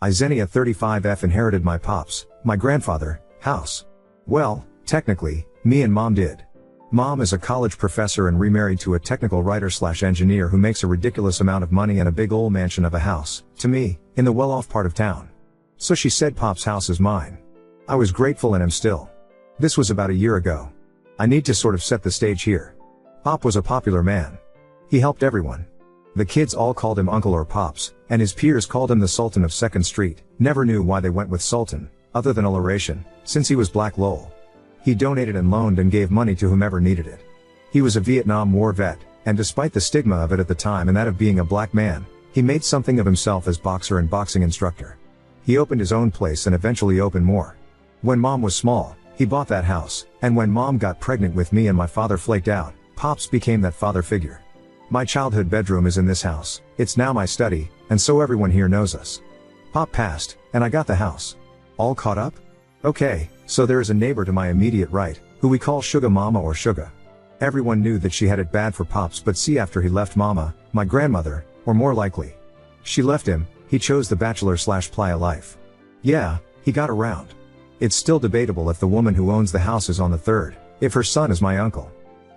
I Xenia 35F inherited my pop's, my grandfather, house. Well, technically, me and mom did. Mom is a college professor and remarried to a technical writer/engineer who makes a ridiculous amount of money and a big ol' mansion of a house, to me, in the well-off part of town. So she said pop's house is mine. I was grateful and am still. This was about a year ago. I need to sort of set the stage here. Pop was a popular man. He helped everyone. The kids all called him uncle or pops, and his peers called him the Sultan of 2nd Street, never knew why they went with Sultan, other than alliteration, since he was black lol. He donated and loaned and gave money to whomever needed it. He was a Vietnam War vet, and despite the stigma of it at the time and that of being a black man, he made something of himself as boxer and boxing instructor. He opened his own place and eventually opened more. When mom was small, he bought that house, and when mom got pregnant with me and my father flaked out, pops became that father figure. My childhood bedroom is in this house, it's now my study, and so everyone here knows us. Pop passed, and I got the house. All caught up? Okay, so there is a neighbor to my immediate right, who we call Sugar Mama or Sugar. Everyone knew that she had it bad for Pops, but see, after he left Mama, my grandmother, or more likely, she left him, he chose the bachelor/playa life. Yeah, he got around. It's still debatable if the woman who owns the house is on the third, if her son is my uncle.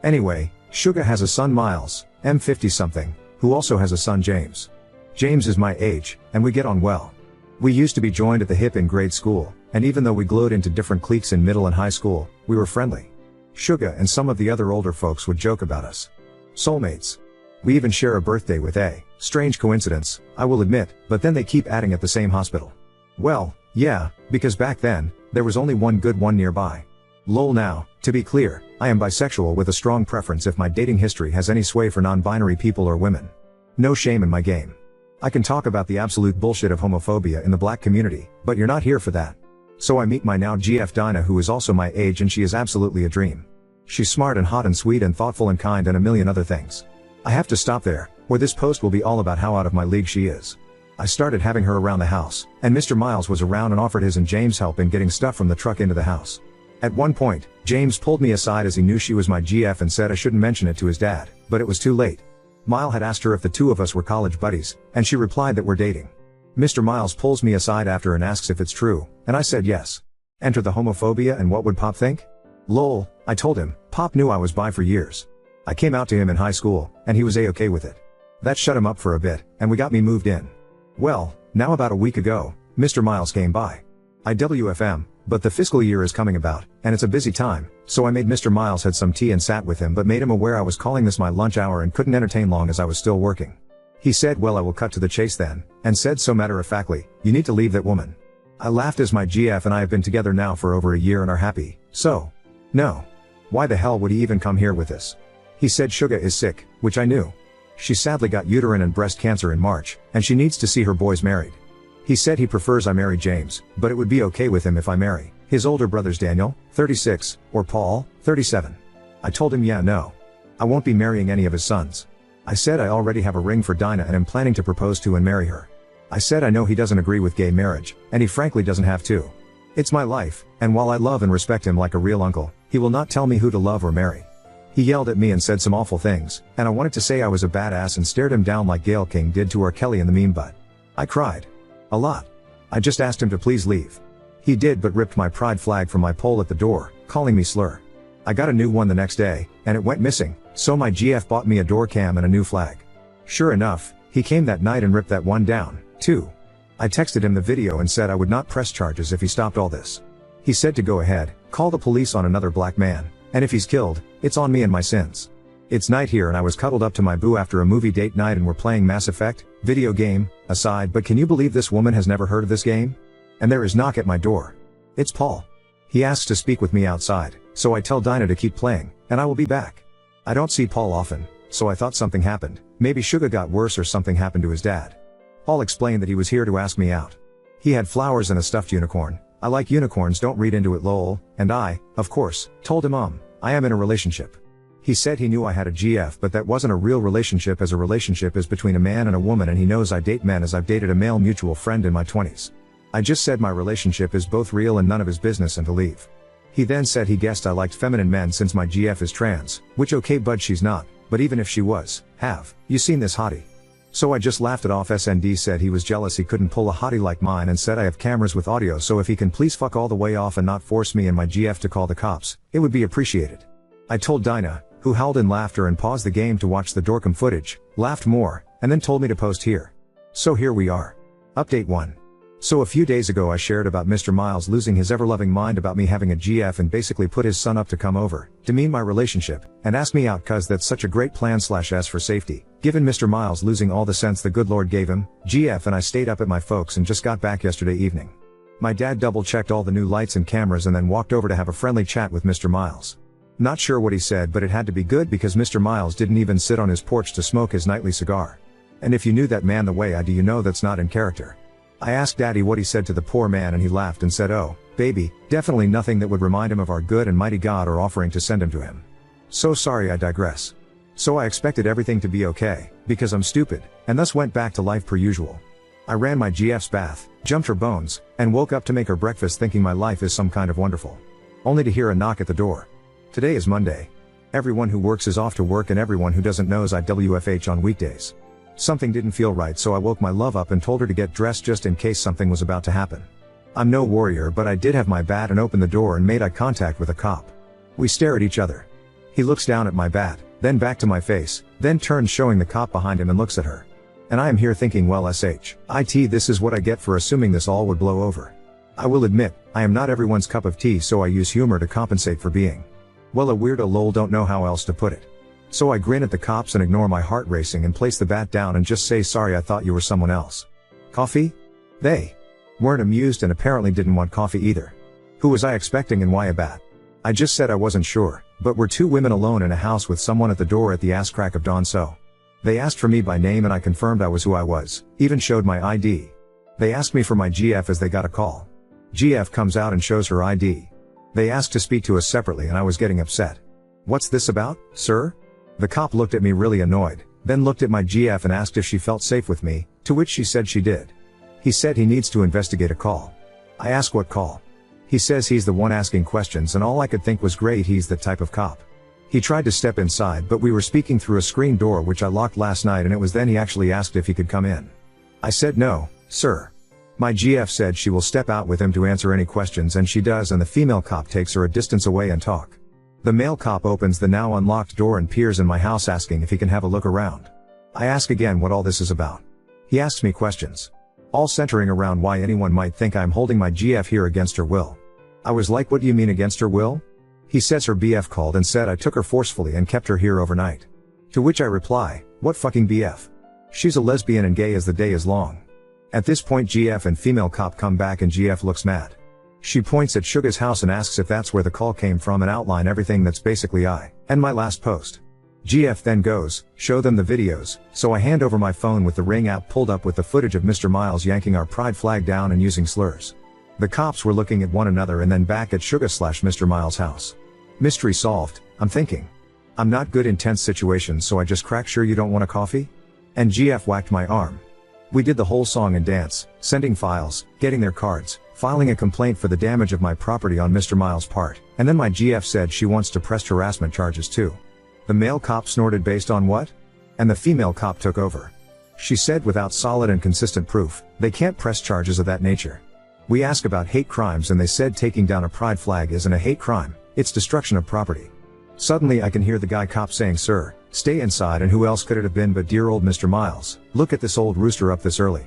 Anyway, Sugar has a son Miles, M50-something, who also has a son James. James is my age, and we get on well. We used to be joined at the hip in grade school, and even though we glowed into different cliques in middle and high school, we were friendly. Sugar and some of the other older folks would joke about us. Soulmates. We even share a birthday with a strange coincidence, I will admit, but then they keep adding at the same hospital. Well, yeah, because back then, there was only one good one nearby. Lol. Now, to be clear, I am bisexual with a strong preference if my dating history has any sway for non-binary people or women. No shame in my game. I can talk about the absolute bullshit of homophobia in the black community, but you're not here for that. So I meet my now GF Dinah, who is also my age, and she is absolutely a dream. She's smart and hot and sweet and thoughtful and kind and a million other things. I have to stop there, or this post will be all about how out of my league she is. I started having her around the house, and Mr. Miles was around and offered his and James' help in getting stuff from the truck into the house. At one point, James pulled me aside as he knew she was my GF and said I shouldn't mention it to his dad, but it was too late. Miles had asked her if the two of us were college buddies, and she replied that we're dating. Mr. Miles pulls me aside after and asks if it's true, and I said yes. Enter the homophobia and what would Pop think? Lol, I told him. Pop knew I was bi for years. I came out to him in high school, and he was a-okay with it. That shut him up for a bit, and we got me moved in. Well, now about a week ago, Mr. Miles came by. IWFM, but the fiscal year is coming about, and it's a busy time, so I made Mr. Miles had some tea and sat with him, but made him aware I was calling this my lunch hour and couldn't entertain long as I was still working. He said, well, I will cut to the chase then, and said so matter-of-factly, you need to leave that woman. I laughed as my GF and I have been together now for over a year and are happy, so. No. Why the hell would he even come here with this? He said Sugar is sick, which I knew. She sadly got uterine and breast cancer in March, and she needs to see her boys married. He said he prefers I marry James, but it would be okay with him if I marry his older brothers Daniel, 36, or Paul, 37. I told him yeah, no. I won't be marrying any of his sons. I said I already have a ring for Dinah and am planning to propose to and marry her. I said I know he doesn't agree with gay marriage, and he frankly doesn't have to. It's my life, and while I love and respect him like a real uncle, he will not tell me who to love or marry. He yelled at me and said some awful things, and I wanted to say I was a badass and stared him down like Gayle King did to R. Kelly in the meme, but I cried. A lot. I just asked him to please leave. He did, but ripped my pride flag from my pole at the door, calling me slur. I got a new one the next day, and it went missing, so my GF bought me a door cam and a new flag. Sure enough, he came that night and ripped that one down, too. I texted him the video and said I would not press charges if he stopped all this. He said to go ahead, call the police on another black man, and if he's killed, it's on me and my sins. It's night here and I was cuddled up to my boo after a movie date night and we're playing Mass Effect, video game, aside, but can you believe this woman has never heard of this game? And there is knock at my door. It's Paul. He asks to speak with me outside, so I tell Dinah to keep playing, and I will be back. I don't see Paul often, so I thought something happened, maybe Sugar got worse or something happened to his dad. Paul explained that he was here to ask me out. He had flowers and a stuffed unicorn. I like unicorns, don't read into it lol, and I, of course, told him I am in a relationship. He said he knew I had a GF but that wasn't a real relationship as a relationship is between a man and a woman and he knows I date men as I've dated a male mutual friend in my 20s. I just said my relationship is both real and none of his business and to leave. He then said he guessed I liked feminine men since my GF is trans, which okay bud she's not, but even if she was, have you seen this hottie? So I just laughed it off. SND said he was jealous he couldn't pull a hottie like mine and said I have cameras with audio, so if he can please fuck all the way off and not force me and my GF to call the cops, it would be appreciated. I told Dinah, who howled in laughter and paused the game to watch the Dorcam footage, laughed more, and then told me to post here. So here we are. Update 1. So a few days ago I shared about Mr. Miles losing his ever-loving mind about me having a GF and basically put his son up to come over, demean my relationship, and ask me out cause that's such a great plan /s for safety. Given Mr. Miles losing all the sense the good Lord gave him, GF and I stayed up at my folks and just got back yesterday evening. My dad double-checked all the new lights and cameras and then walked over to have a friendly chat with Mr. Miles. Not sure what he said, but it had to be good because Mr. Miles didn't even sit on his porch to smoke his nightly cigar. And if you knew that man the way I do, you know that's not in character. I asked Daddy what he said to the poor man and he laughed and said, "Oh, baby, definitely nothing that would remind him of our good and mighty God or offering to send him to him." So sorry, I digress. So I expected everything to be okay, because I'm stupid, and thus went back to life per usual. I ran my GF's bath, jumped her bones, and woke up to make her breakfast thinking my life is some kind of wonderful. Only to hear a knock at the door. Today is Monday. Everyone who works is off to work and everyone who doesn't knows I WFH on weekdays. Something didn't feel right, so I woke my love up and told her to get dressed just in case something was about to happen. I'm no warrior, but I did have my bat and opened the door and made eye contact with a cop. We stare at each other. He looks down at my bat, then back to my face, then turns showing the cop behind him and looks at her. And I am here thinking, well, shit, this is what I get for assuming this all would blow over. I will admit, I am not everyone's cup of tea, so I use humor to compensate for being, well, a weirdo lol, don't know how else to put it. So I grin at the cops and ignore my heart racing and place the bat down and just say, "Sorry, I thought you were someone else." Coffee? They weren't amused and apparently didn't want coffee either. Who was I expecting and why a bat? I just said I wasn't sure, but we're two women alone in a house with someone at the door at the ass crack of dawn, so they asked for me by name and I confirmed I was who I was, even showed my ID. They asked me for my GF as they got a call. GF comes out and shows her ID. They asked to speak to us separately and I was getting upset. "What's this about, sir?" The cop looked at me really annoyed, then looked at my GF and asked if she felt safe with me, to which she said she did. He said he needs to investigate a call. I asked what call. He says he's the one asking questions and all I could think was great, he's the type of cop. He tried to step inside but we were speaking through a screen door which I locked last night and it was then he actually asked if he could come in. I said no, sir. My GF said she will step out with him to answer any questions and she does, and the female cop takes her a distance away and talk. The male cop opens the now unlocked door and peers in my house asking if he can have a look around. I ask again what all this is about. He asks me questions, all centering around why anyone might think I'm holding my GF here against her will. I was like, what do you mean against her will? He says her BF called and said I took her forcefully and kept her here overnight. To which I reply, what fucking BF? She's a lesbian and gay as the day is long. At this point GF and female cop come back and GF looks mad. She points at Sugar's house and asks if that's where the call came from and outline everything that's basically I and my last post. GF then goes, show them the videos, so I hand over my phone with the Ring app pulled up with the footage of Mr. Miles yanking our pride flag down and using slurs. The cops were looking at one another and then back at Sugar/Mr. Miles' house. Mystery solved, I'm thinking. I'm not good in tense situations, so I just crack, "Sure you don't want a coffee?" And GF whacked my arm. We did the whole song and dance, sending files, getting their cards, filing a complaint for the damage of my property on Mr. Miles' part, and then my GF said she wants to press harassment charges too. The male cop snorted, "Based on what?" And the female cop took over. She said without solid and consistent proof, they can't press charges of that nature. We asked about hate crimes and they said taking down a pride flag isn't a hate crime, it's destruction of property. Suddenly I can hear the guy cop saying, "Sir, stay inside," and who else could it have been but dear old Mr. Miles. Look at this old rooster up this early.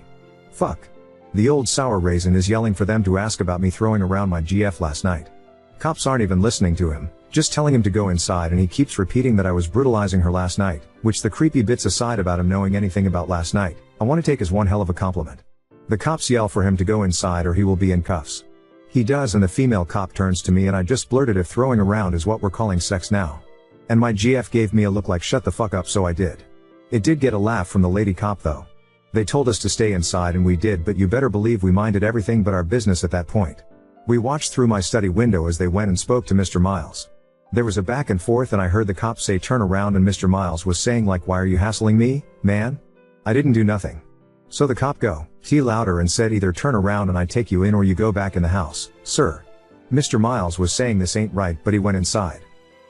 Fuck. The old sour raisin is yelling for them to ask about me throwing around my GF last night. Cops aren't even listening to him, just telling him to go inside, and he keeps repeating that I was brutalizing her last night, which, the creepy bits aside about him knowing anything about last night, I want to take as one hell of a compliment. The cops yell for him to go inside or he will be in cuffs. He does, and the female cop turns to me and I just blurted if throwing around is what we're calling sex now. And my GF gave me a look like shut the fuck up, so I did. It did get a laugh from the lady cop though. They told us to stay inside and we did, but you better believe we minded everything but our business at that point. We watched through my study window as they went and spoke to Mr. Miles. There was a back and forth and I heard the cop say turn around, and Mr. Miles was saying like, "Why are you hassling me, man? I didn't do nothing." So the cop go, T louder, and said either turn around and I take you in or you go back in the house, sir. Mr. Miles was saying this ain't right, but he went inside.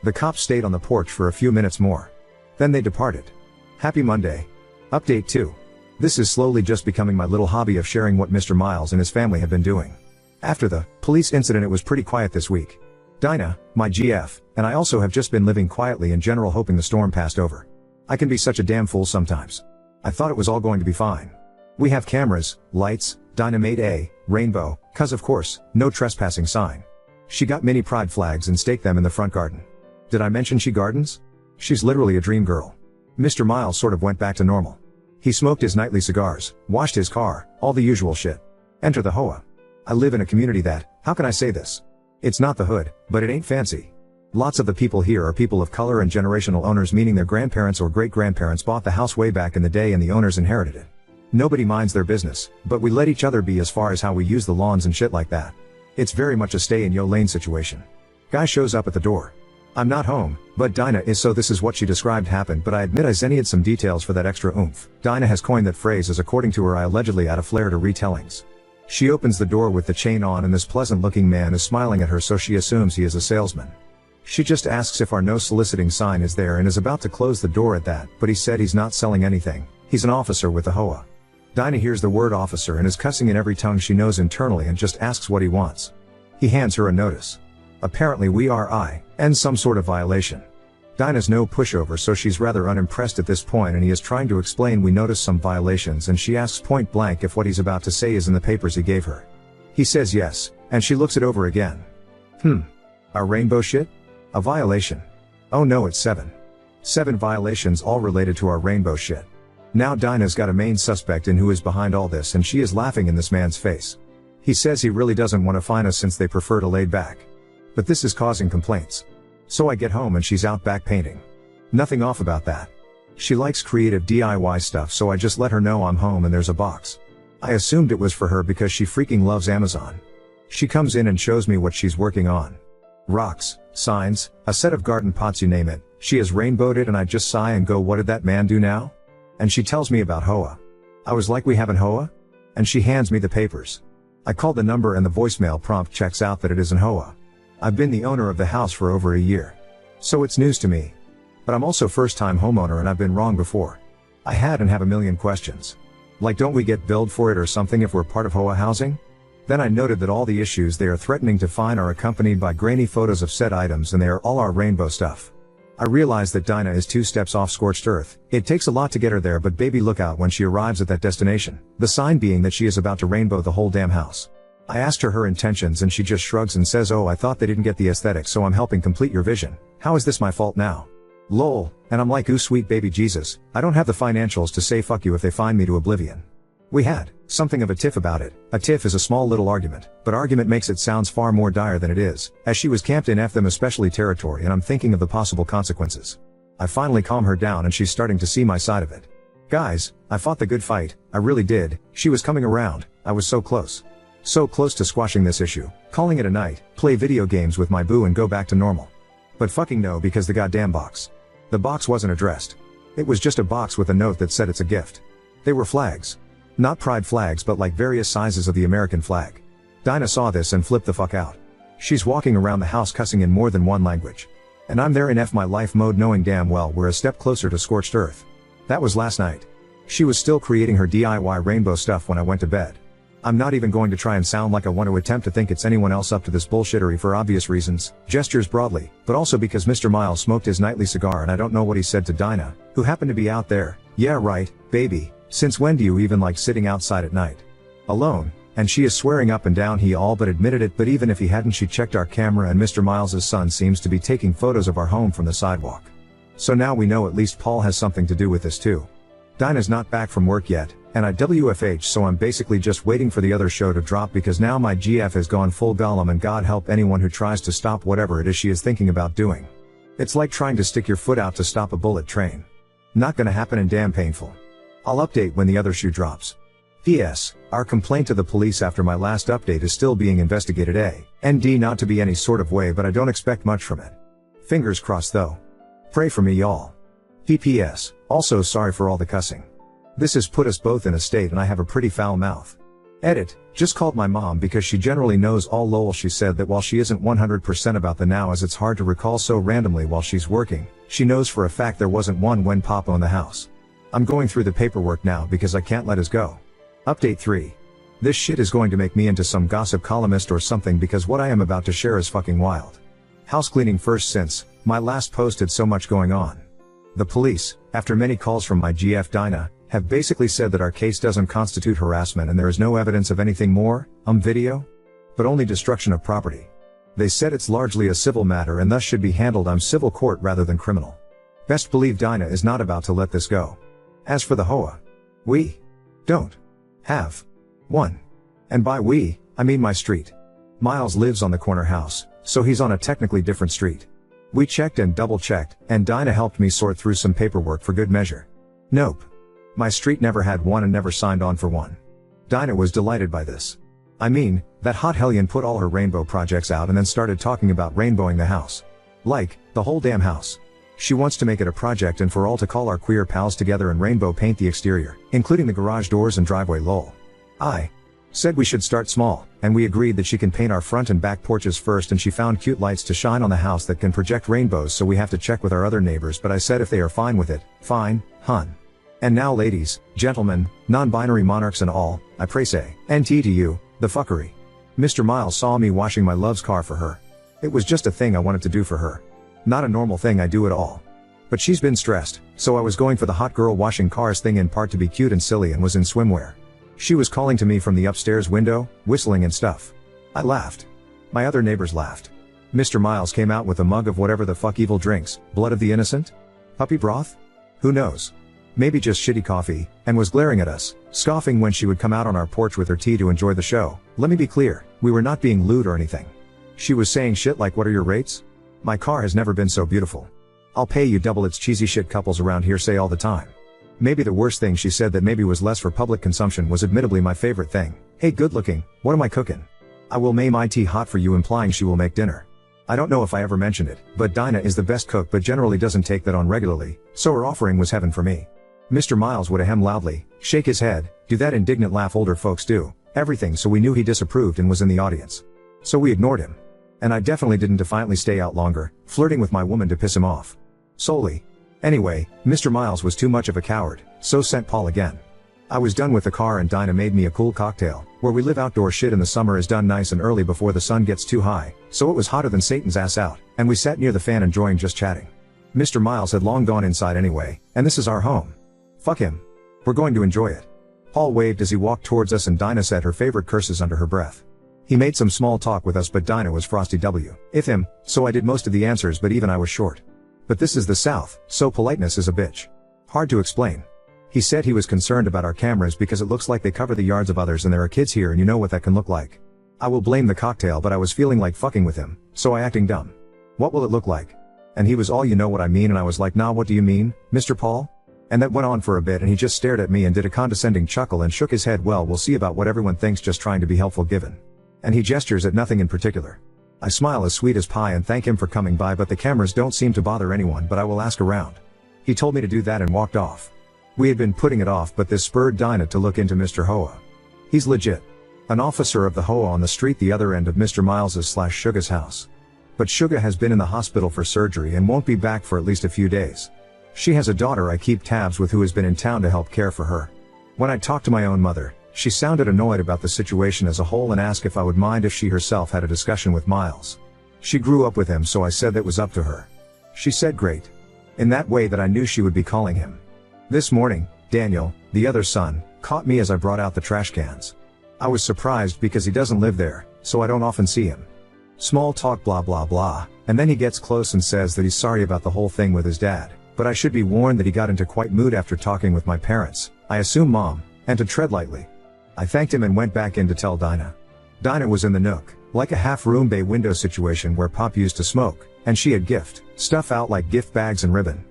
The cops stayed on the porch for a few minutes more. Then they departed. Happy Monday. Update 2. This is slowly just becoming my little hobby of sharing what Mr. Miles and his family have been doing. After the police incident, it was pretty quiet this week. Dinah, my GF, and I also have just been living quietly in general, hoping the storm passed over. I can be such a damn fool sometimes. I thought it was all going to be fine. We have cameras, lights, Dinah made a rainbow, cause of course, no trespassing sign. She got mini pride flags and staked them in the front garden. Did I mention she gardens? She's literally a dream girl. Mr. Miles sort of went back to normal. He smoked his nightly cigars, washed his car, all the usual shit. Enter the HOA. I live in a community that, how can I say this? It's not the hood, but it ain't fancy. Lots of the people here are people of color and generational owners, meaning their grandparents or great-grandparents bought the house way back in the day and the owners inherited it. Nobody minds their business, but we let each other be as far as how we use the lawns and shit like that. It's very much a stay in your lane situation. Guy shows up at the door. I'm not home, but Dinah is, so this is what she described happened, but I admit I zennied some details for that extra oomph. Dinah has coined that phrase as, according to her, I allegedly add a flair to retellings. She opens the door with the chain on and this pleasant-looking man is smiling at her, so she assumes he is a salesman. She just asks if our no soliciting sign is there and is about to close the door at that, but he said he's not selling anything. He's an officer with the HOA. Dinah hears the word officer and is cussing in every tongue she knows internally and just asks what he wants. He hands her a notice. Apparently we are and some sort of violation. Dinah's no pushover, so she's rather unimpressed at this point, and he is trying to explain we noticed some violations, and she asks point blank if what he's about to say is in the papers he gave her. He says yes, and she looks it over again. Our rainbow shit? A violation? Oh no, it's 7. 7 violations, all related to our rainbow shit. Now Dinah's got a main suspect in who is behind all this, and she is laughing in this man's face. He says he really doesn't want to fine us since they prefer to laid back. But this is causing complaints. So I get home and she's out back painting. Nothing off about that. She likes creative DIY stuff, so I just let her know I'm home and there's a box. I assumed it was for her because she freaking loves Amazon. She comes in and shows me what she's working on. Rocks, signs, a set of garden pots, you name it. She has rainbowed it, and I just sigh and go, what did that man do now? And she tells me about HOA. I was like, we have an HOA? And she hands me the papers. I called the number and the voicemail prompt checks out that it is an HOA. I've been the owner of the house for over a year. So it's news to me. But I'm also first-time homeowner and I've been wrong before. I had and have a million questions. Like, don't we get billed for it or something if we're part of HOA housing? Then I noted that all the issues they are threatening to fine are accompanied by grainy photos of said items, and they are all our rainbow stuff. I realize that Dinah is 2 steps off scorched earth. It takes a lot to get her there, but baby, look out when she arrives at that destination. The sign being that she is about to rainbow the whole damn house. I asked her intentions and she just shrugs and says, oh, I thought they didn't get the aesthetics, so I'm helping complete your vision. How is this my fault now? Lol. And I'm like, ooh, sweet baby Jesus, I don't have the financials to say fuck you if they fine me to oblivion. We had something of a tiff about it. A tiff is a small little argument, but argument makes it sounds far more dire than it is, as she was camped in F them especially territory, and I'm thinking of the possible consequences. I finally calm her down and she's starting to see my side of it. Guys, I fought the good fight, I really did. She was coming around, I was so close. So close to squashing this issue, calling it a night, play video games with my boo and go back to normal. But fucking no, because the goddamn box. The box wasn't addressed. It was just a box with a note that said it's a gift. They were flags. Not pride flags, but like various sizes of the American flag. Dinah saw this and flipped the fuck out. She's walking around the house cussing in more than one language. And I'm there in F my life mode, knowing damn well we're a step closer to scorched earth. That was last night. She was still creating her DIY rainbow stuff when I went to bed. I'm not even going to try and sound like I want to attempt to think it's anyone else up to this bullshittery for obvious reasons, gestures broadly, but also because Mr. Miles smoked his nightly cigar and I don't know what he said to Dinah, who happened to be out there. Yeah right, baby, since when do you even like sitting outside at night? Alone, and she is swearing up and down he all but admitted it, but even if he hadn't, she checked our camera and Mr. Miles's son seems to be taking photos of our home from the sidewalk. So now we know at least Paul has something to do with this too. Dinah's not back from work yet, and I WFH, so I'm basically just waiting for the other show to drop because now my GF has gone full Gollum, and God help anyone who tries to stop whatever it is she is thinking about doing. It's like trying to stick your foot out to stop a bullet train. Not gonna happen and damn painful. I'll update when the other shoe drops. P.S. Our complaint to the police after my last update is still being investigated. ND, not to be any sort of way, but I don't expect much from it. Fingers crossed though. Pray for me y'all. PPS. Also sorry for all the cussing. This has put us both in a state and I have a pretty foul mouth. Edit. Just called my mom because she generally knows all lol. She said that while she isn't 100% about the now, as it's hard to recall so randomly while she's working, she knows for a fact there wasn't one when Pop owned the house. I'm going through the paperwork now because I can't let us go. Update 3. This shit is going to make me into some gossip columnist or something because what I am about to share is fucking wild. House cleaning first since my last post had so much going on. The police, after many calls from my GF Dinah, have basically said that our case doesn't constitute harassment and there is no evidence of anything more, video, but only destruction of property. They said it's largely a civil matter and thus should be handled on civil court rather than criminal. Best believe Dinah is not about to let this go. As for the HOA, we don't have one. And by we, I mean my street. Miles lives on the corner house, so he's on a technically different street. We checked and double checked, and Dinah helped me sort through some paperwork for good measure. Nope. My street never had one and never signed on for one. Dinah was delighted by this. I mean, that hot hellion put all her rainbow projects out and then started talking about rainbowing the house. Like, the whole damn house. She wants to make it a project and for all to call our queer pals together and rainbow paint the exterior, including the garage doors and driveway lol. I said we should start small, and we agreed that she can paint our front and back porches first and she found cute lights to shine on the house that can project rainbows so we have to check with our other neighbors but I said if they are fine with it, fine, hun. And now ladies, gentlemen, non-binary monarchs and all, I pray say, NT to you, the fuckery. Mr. Miles saw me washing my love's car for her. It was just a thing I wanted to do for her. Not a normal thing I do at all. But she's been stressed, so I was going for the hot girl washing cars thing in part to be cute and silly and was in swimwear. She was calling to me from the upstairs window, whistling and stuff. I laughed. My other neighbors laughed. Mr. Miles came out with a mug of whatever the fuck evil drinks, blood of the innocent? Puppy broth? Who knows? Maybe just shitty coffee, and was glaring at us, scoffing when she would come out on our porch with her tea to enjoy the show. Let me be clear, we were not being lewd or anything. She was saying shit like what are your rates? My car has never been so beautiful. I'll pay you double. It's cheesy shit couples around here say all the time. Maybe the worst thing she said that maybe was less for public consumption was admittedly my favorite thing. Hey good looking, what am I cooking? I will make my tea hot for you, implying she will make dinner. I don't know if I ever mentioned it, but Dinah is the best cook but generally doesn't take that on regularly, so her offering was heaven for me. Mr. Miles would ahem loudly, shake his head, do that indignant laugh older folks do, everything, so we knew he disapproved and was in the audience. So we ignored him. And I definitely didn't defiantly stay out longer, flirting with my woman to piss him off. Solely. Anyway, Mr. Miles was too much of a coward, so sent Paul again. I was done with the car and Dinah made me a cool cocktail. Where we live, outdoor shit in the summer is done nice and early before the sun gets too high, so it was hotter than Satan's ass out, and we sat near the fan enjoying just chatting. Mr. Miles had long gone inside anyway, and this is our home. Fuck him. We're going to enjoy it. Paul waved as he walked towards us and Dinah said her favorite curses under her breath. He made some small talk with us but Dinah was frosty W. If him, so I did most of the answers but even I was short. But this is the South, so politeness is a bitch. Hard to explain. He said he was concerned about our cameras because it looks like they cover the yards of others and there are kids here and you know what that can look like. I will blame the cocktail but I was feeling like fucking with him, so I acting dumb. What will it look like? And he was all you know what I mean and I was like nah what do you mean, Mr. Paul? And that went on for a bit and he just stared at me and did a condescending chuckle and shook his head well we'll see about what everyone thinks just trying to be helpful given. And he gestures at nothing in particular. I smile as sweet as pie and thank him for coming by but the cameras don't seem to bother anyone but I will ask around. He told me to do that and walked off. We had been putting it off but this spurred Dinah to look into Mr. Hoa. He's legit. An officer of the Hoa on the street the other end of Mr. Miles's / Suga's house. But Suga has been in the hospital for surgery and won't be back for at least a few days. She has a daughter I keep tabs with who has been in town to help care for her. When I talked to my own mother, she sounded annoyed about the situation as a whole and asked if I would mind if she herself had a discussion with Miles. She grew up with him so I said that was up to her. She said great. In that way that I knew she would be calling him. This morning, Daniel, the other son, caught me as I brought out the trash cans. I was surprised because he doesn't live there, so I don't often see him. Small talk blah blah blah, and then he gets close and says that he's sorry about the whole thing with his dad. But I should be warned that he got into quite mood after talking with my parents, I assume mom, and to tread lightly. I thanked him and went back in to tell Dinah. Dinah was in the nook, like a half-room bay window situation where Pop used to smoke, and she had gift stuff out like gift bags and ribbon.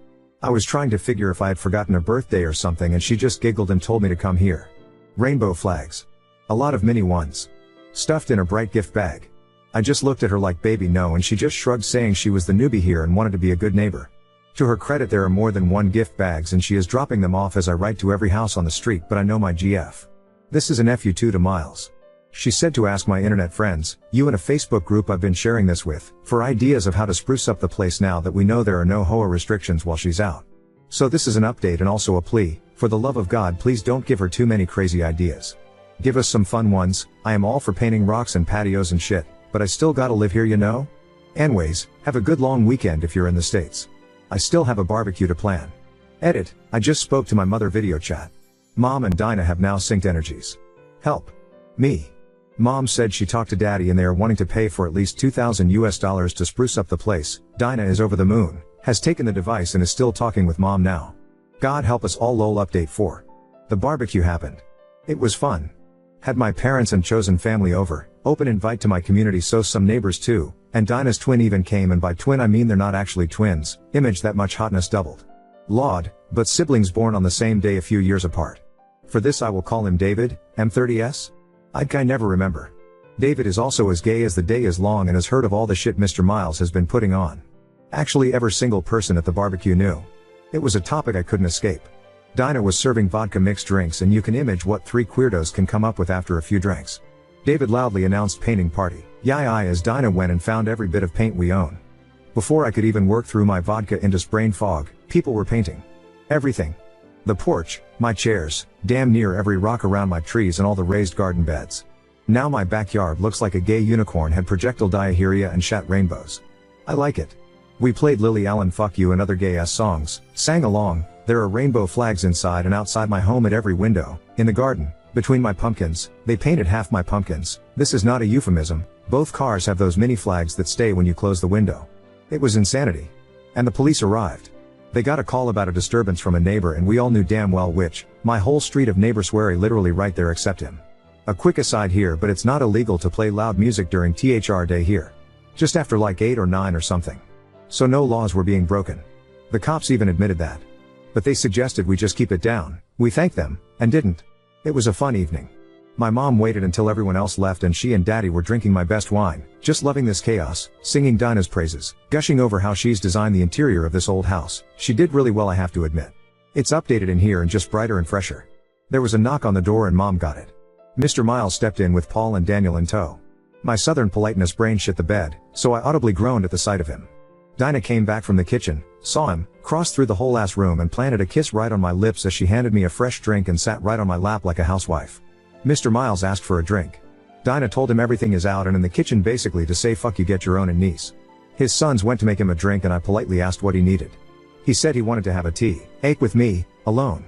I was trying to figure if I had forgotten a birthday or something and she just giggled and told me to come here. Rainbow flags. A lot of mini ones. Stuffed in a bright gift bag. I just looked at her like baby no and she just shrugged saying she was the newbie here and wanted to be a good neighbor. To her credit there are more than one gift bags and she is dropping them off as I write to every house on the street but I know my GF. This is an FU2 to Miles. She said to ask my internet friends, you and a Facebook group I've been sharing this with, for ideas of how to spruce up the place now that we know there are no HOA restrictions while she's out. So this is an update and also a plea, For the love of God, please don't give her too many crazy ideas. Give us some fun ones. I am all for painting rocks and patios and shit, but I still gotta live here, you know? Anyways, have a good long weekend if you're in the States. I still have a barbecue to plan. Edit, I just spoke to my mother video chat. Mom and Dinah have now synced energies. Help. Me. Mom said she talked to Daddy and they are wanting to pay for at least $2,000 to spruce up the place. Dinah is over the moon, has taken the device and is still talking with Mom now. God help us all. Lol. Update 4. The barbecue happened. It was fun. Had my parents and chosen family over, open invite to my community, so some neighbors too, and Dinah's twin even came, and by twin I mean they're not actually twins. Image that much hotness doubled. Laud, but siblings born on the same day a few years apart. For this I will call him David, M30S? I never remember. David is also as gay as the day is long and has heard of all the shit Mr. Miles has been putting on. Actually every single person at the barbecue knew. It was a topic I couldn't escape. Dinah was serving vodka mixed drinks, and you can image what 3 queerdos can come up with after a few drinks. David loudly announced painting party. Yai as Dinah went and found every bit of paint we own. Before I could even work through my vodka into brain fog, people were painting. Everything. The porch, my chairs, damn near every rock around my trees and all the raised garden beds. Now my backyard looks like a gay unicorn had projectile diarrhea and shat rainbows. I like it. We played Lily Allen Fuck You and other gay ass songs, sang along. There are rainbow flags inside and outside my home at every window, in the garden, between my pumpkins. They painted half my pumpkins. This is not a euphemism. Both cars have those mini flags that stay when you close the window. It was insanity. And the police arrived. They got a call about a disturbance from a neighbor and we all knew damn well which. My whole street of neighbors were literally right there except him. A quick aside here, but it's not illegal to play loud music during THR day here. Just after like 8 or 9 or something. So no laws were being broken. The cops even admitted that. But they suggested we just keep it down. We thanked them, and didn't. It was a fun evening. My mom waited until everyone else left and she and Daddy were drinking my best wine, just loving this chaos, singing Dinah's praises, gushing over how she's designed the interior of this old house. She did really well, I have to admit. It's updated in here and just brighter and fresher. There was a knock on the door and Mom got it. Mr. Miles stepped in with Paul and Daniel in tow. My southern politeness brain shit the bed, so I audibly groaned at the sight of him. Dinah came back from the kitchen, saw him, crossed through the whole ass room and planted a kiss right on my lips as she handed me a fresh drink and sat right on my lap like a housewife. Mr. Miles asked for a drink. Dinah told him everything is out and in the kitchen, basically to say fuck you, get your own and niece. His sons went to make him a drink and I politely asked what he needed. He said he wanted to have a tea, ache with me, alone.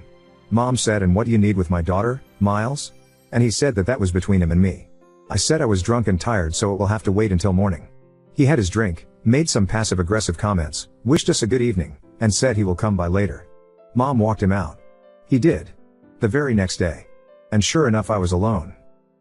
Mom said, and what do you need with my daughter, Miles? And he said that was between him and me. I said I was drunk and tired, so it will have to wait until morning. He had his drink, made some passive aggressive comments, wished us a good evening, and said he will come by later. Mom walked him out. He did. The very next day. And sure enough, I was alone.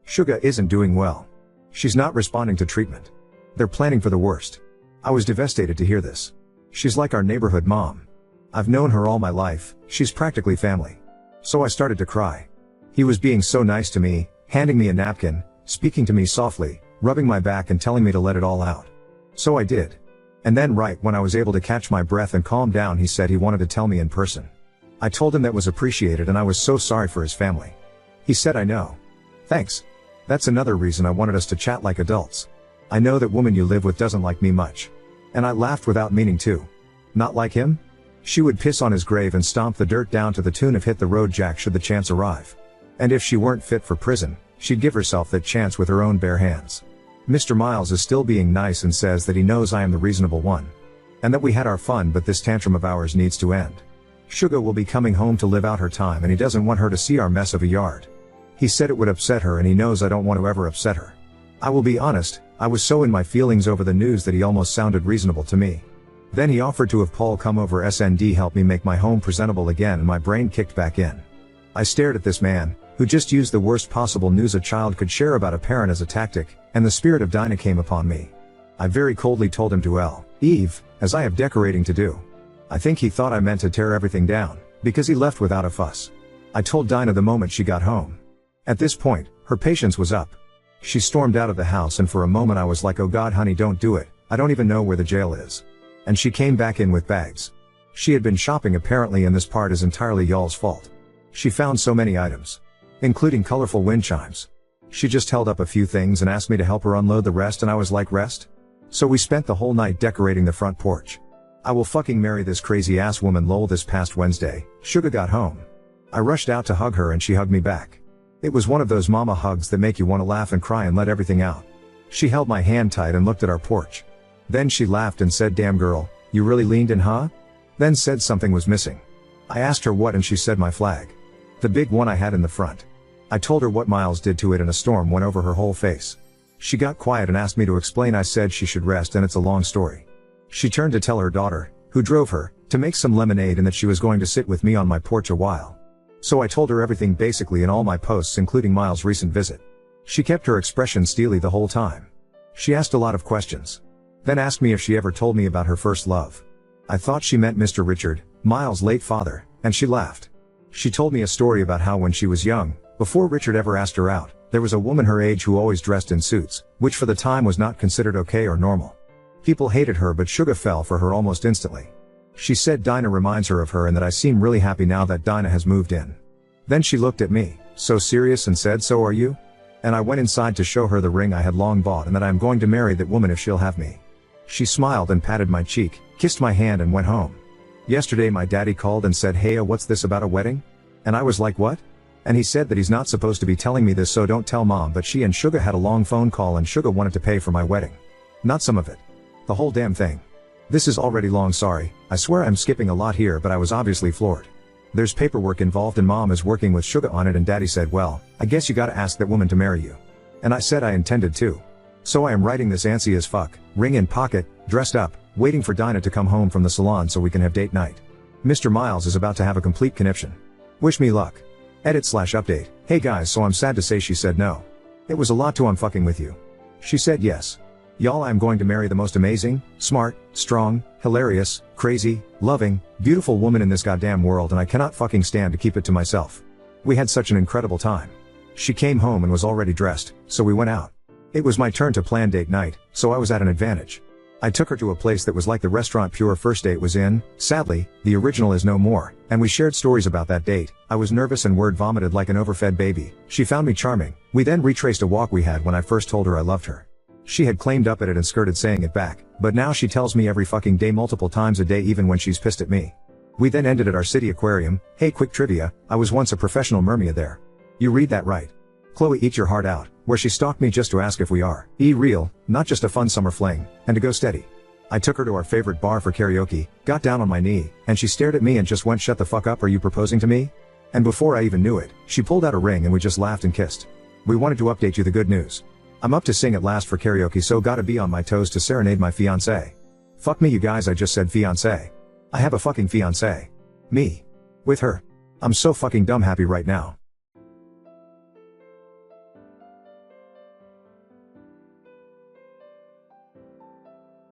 Suga isn't doing well. She's not responding to treatment. They're planning for the worst. I was devastated to hear this. She's like our neighborhood mom. I've known her all my life, she's practically family. So I started to cry. He was being so nice to me, handing me a napkin, speaking to me softly, rubbing my back and telling me to let it all out. So I did. And then right when I was able to catch my breath and calm down, he said he wanted to tell me in person. I told him that was appreciated and I was so sorry for his family. He said, I know. Thanks. That's another reason I wanted us to chat like adults. I know that woman you live with doesn't like me much. And I laughed without meaning to. Not like him? She would piss on his grave and stomp the dirt down to the tune of Hit the Road Jack should the chance arrive. And if she weren't fit for prison, she'd give herself that chance with her own bare hands. Mr. Miles is still being nice and says that he knows I am the reasonable one. And that we had our fun, but this tantrum of ours needs to end. Suga will be coming home to live out her time and he doesn't want her to see our mess of a yard. He said it would upset her and he knows I don't want to ever upset her. I will be honest, I was so in my feelings over the news that he almost sounded reasonable to me. Then he offered to have Paul come over SND help me make my home presentable again and my brain kicked back in. I stared at this man, who just used the worst possible news a child could share about a parent as a tactic, and the spirit of Dinah came upon me. I very coldly told him to leave, as I have decorating to do. I think he thought I meant to tear everything down, because he left without a fuss. I told Dinah the moment she got home. At this point, her patience was up. She stormed out of the house and for a moment I was like, oh God honey, don't do it, I don't even know where the jail is. And she came back in with bags. She had been shopping apparently, and this part is entirely y'all's fault. She found so many items. Including colorful wind chimes. She just held up a few things and asked me to help her unload the rest and I was like, rest? So we spent the whole night decorating the front porch. I will fucking marry this crazy ass woman lol. This past Wednesday, Suga got home. I rushed out to hug her and she hugged me back. It was one of those mama hugs that make you want to laugh and cry and let everything out. She held my hand tight and looked at our porch. Then she laughed and said, "Damn girl, you really leaned in, huh?" Then said something was missing. I asked her what and she said my flag. The big one I had in the front. I told her what Miles did to it and a storm went over her whole face. She got quiet and asked me to explain. I said she should rest and it's a long story. She turned to tell her daughter, who drove her, to make some lemonade and that she was going to sit with me on my porch a while. So I told her everything basically in all my posts including Miles' recent visit. She kept her expression steely the whole time. She asked a lot of questions. Then asked me if she ever told me about her first love. I thought she meant Mr. Richard, Miles' late father, and she laughed. She told me a story about how when she was young, before Richard ever asked her out, there was a woman her age who always dressed in suits, which for the time was not considered okay or normal. People hated her but Suga fell for her almost instantly. She said Dinah reminds her of her and that I seem really happy now that Dinah has moved in. Then she looked at me, so serious, and said, "So are you?" And I went inside to show her the ring I had long bought and that I am going to marry that woman if she'll have me. She smiled and patted my cheek, kissed my hand and went home. Yesterday my daddy called and said, "Hey, what's this about a wedding?" And I was like, "What?" And he said that he's not supposed to be telling me this, so don't tell mom, but she and Suga had a long phone call and Suga wanted to pay for my wedding. Not some of it. The whole damn thing. This is already long, sorry, I swear I'm skipping a lot here, but I was obviously floored. There's paperwork involved and mom is working with Suga on it and daddy said, "Well, I guess you gotta ask that woman to marry you." And I said I intended to. So I am writing this antsy as fuck, ring in pocket, dressed up, waiting for Dinah to come home from the salon so we can have date night. Mr. Miles is about to have a complete conniption. Wish me luck. Edit/update. Hey guys, so I'm sad to say she said no. It was a lot to unfucking with you. She said yes. Y'all, I'm going to marry the most amazing, smart, strong, hilarious, crazy, loving, beautiful woman in this goddamn world and I cannot fucking stand to keep it to myself. We had such an incredible time. She came home and was already dressed, so we went out. It was my turn to plan date night, so I was at an advantage. I took her to a place that was like the restaurant Pure First Date was in. Sadly, the original is no more, and we shared stories about that date. I was nervous and word vomited like an overfed baby. She found me charming. We then retraced a walk we had when I first told her I loved her. She had claimed up at it and skirted saying it back, but now she tells me every fucking day multiple times a day even when she's pissed at me. We then ended at our city aquarium. Hey, quick trivia, I was once a professional mermaid there. You read that right. Chloe, eat your heart out, where she stalked me just to ask if we are real, not just a fun summer fling, and to go steady. I took her to our favorite bar for karaoke, got down on my knee, and she stared at me and just went, "Shut the fuck up, are you proposing to me?" And before I even knew it, she pulled out a ring and we just laughed and kissed. We wanted to update you the good news. I'm up to sing at last for karaoke, so gotta be on my toes to serenade my fiancé. Fuck me you guys, I just said fiancé. I have a fucking fiancé. Me. With her. I'm so fucking dumb happy right now.